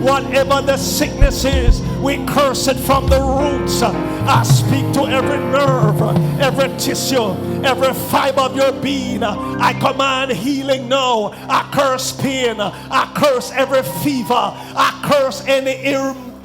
Whatever the sickness is, we curse it from the roots. I speak to every nerve, every tissue, every fiber of your being. I command healing now. I curse pain. I curse every fever. I curse any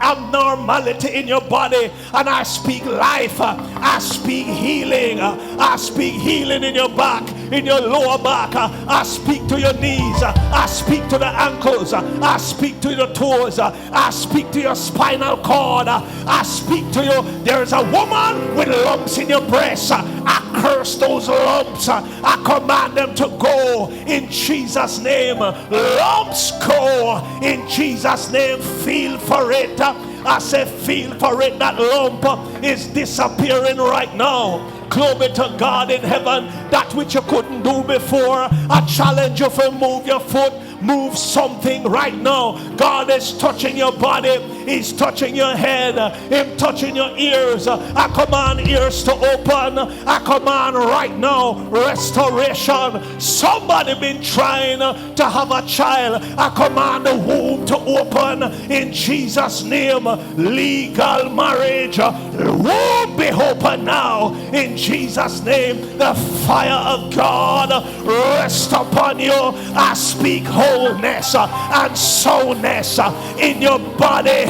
abnormality in your body, and I speak life. I speak healing. I speak healing in your back, in your lower back. I speak to your knees. I speak to the ankles. I speak to your toes. I speak to your spinal cord. I speak to you. There is a woman with lumps in your breast. I curse those lumps. I command them to go in Jesus' name. Lumps go in Jesus' name. Feel for it. I say feel for it. That lump is disappearing right now. Glory to God in heaven. That which you couldn't do before, I challenge you to move your foot. Move something right now. God is touching your body. He's touching your head. Him touching your ears. I command ears to open. I command right now restoration. Somebody been trying to have a child. I command the womb to open in Jesus' name. Legal marriage. Womb be open now in Jesus' name. The fire of God rest upon you. I speak wholeness and soundness in your body,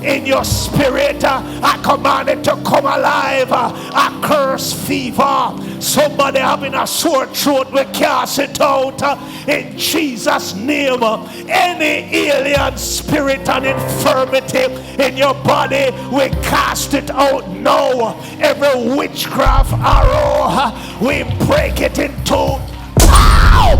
in your spirit. I command it to come alive. I curse fever. Somebody having a sore throat, we cast it out in Jesus' name. Any alien spirit and infirmity in your body, we cast it out now. Every witchcraft arrow, we break it into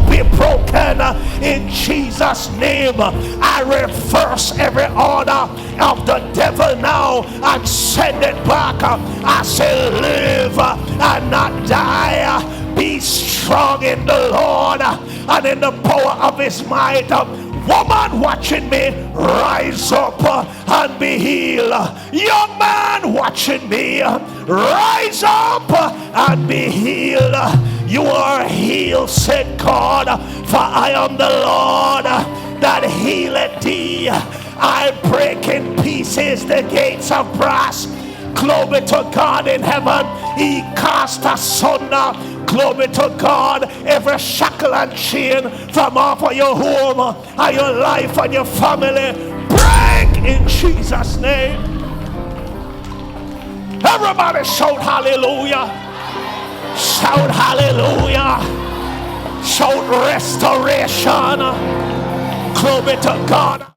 be broken in Jesus' name. I reverse every order of the devil now and send it back. I say live and not die. Be strong in the Lord and in the power of his might. Woman watching me, rise up and be healed. Young man watching me, rise up and be healed. You are healed, said God, for I am the Lord that healeth thee. I break in pieces the gates of brass. Glory to God in heaven. He cast asunder. Glory to God, every shackle and chain from off of your home and your life and your family. Break in Jesus' name. Everybody shout hallelujah. Shout hallelujah. Shout restoration. Glory to God.